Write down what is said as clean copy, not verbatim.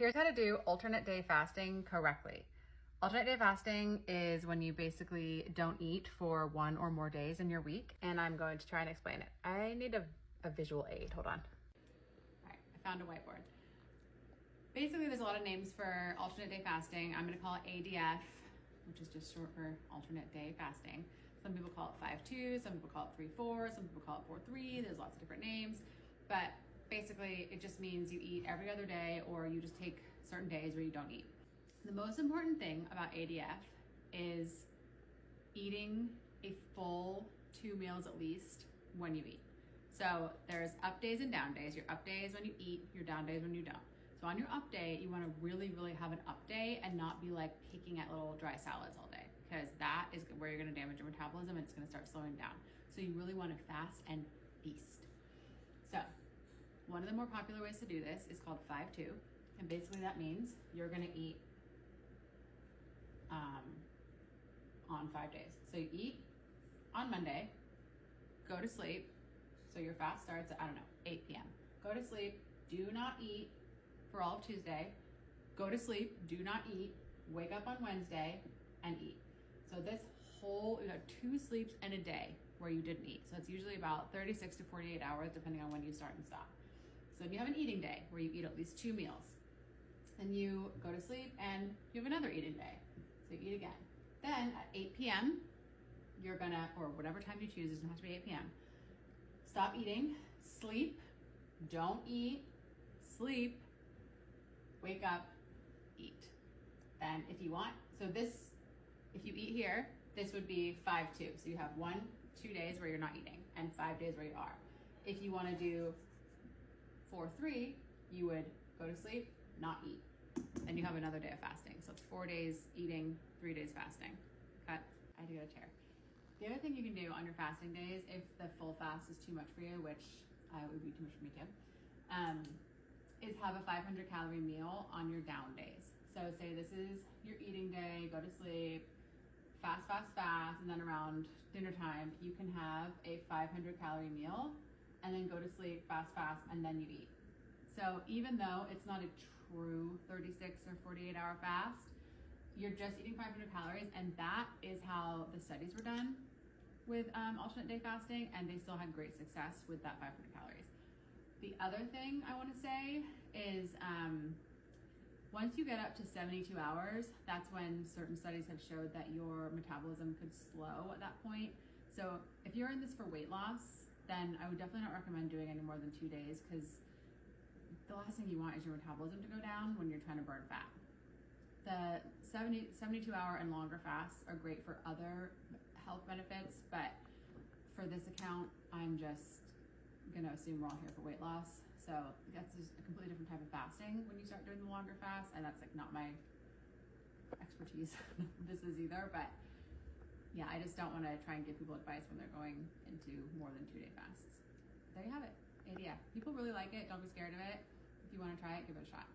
Here's how to do alternate day fasting correctly. Alternate day fasting is when you basically don't eat for one or more days in your week, and I'm going to try and explain it. I need a visual aid, hold on. All right, I found a whiteboard. Basically, there's a lot of names for alternate day fasting. I'm gonna call it ADF, which is just short for alternate day fasting. Some people call it 5-2, some people call it 3-4, some people call it 4-3. There's lots of different names, but basically it just means you eat every other day or you just take certain days where you don't eat. The most important thing about ADF is eating a full 2 meals at least when you eat. So there's up days and down days. Your up day is when you eat, your down day is when you don't. So on your up day, you wanna really have an up day and not be like picking at little dry salads all day, because that is where you're gonna damage your metabolism and it's gonna start slowing down. So you really wanna fast and feast. So one of the more popular ways to do this is called 5-2. And basically that means you're gonna eat on 5 days. So you eat on Monday, go to sleep. So your fast starts at, 8 p.m. Go to sleep, do not eat for all of Tuesday. Go to sleep, do not eat, wake up on Wednesday and eat. So this whole, you have 2 sleeps in a day where you didn't eat. So it's usually about 36 to 48 hours depending on when you start and stop. So you have an eating day where you eat at least 2 meals. And you go to sleep and you have another eating day. So you eat again. Then at 8 p.m., you're gonna, or whatever time you choose, it doesn't have to be 8 p.m. Stop eating, sleep, don't eat, sleep, wake up, eat. Then if you want, so this, if you eat here, this would be 5-2. So you have 1-2 days where you're not eating and 5 days where you are. If you wanna do 4-3, you would go to sleep, not eat. Then you have another day of fasting. So it's 4 days eating, 3 days fasting. Cut, I had to get a chair. The other thing you can do on your fasting days, if the full fast is too much for you, which would be too much for me too, is have a 500 calorie meal on your down days. So say this is your eating day, go to sleep, fast, and then around dinner time, you can have a 500 calorie meal and then go to sleep, fast, and then you eat. So even though it's not a true 36 or 48 hour fast, you're just eating 500 calories, and that is how the studies were done with alternate day fasting, and they still had great success with that 500 calories. The other thing I want to say is once you get up to 72 hours, that's when certain studies have showed that your metabolism could slow at that point. So if you're in this for weight loss, then I would definitely not recommend doing any more than 2 days, because the last thing you want is your metabolism to go down when you're trying to burn fat. The 72 hour and longer fasts are great for other health benefits, but for this account, I'm just gonna assume we're all here for weight loss. So that's just a completely different type of fasting when you start doing the longer fast, and that's like not my expertise. This is either, but yeah, I just don't wanna try and give people advice when they're going into more than 2 day fasts. There you have it, ADF. People really like it, don't be scared of it. If you wanna try it, give it a shot.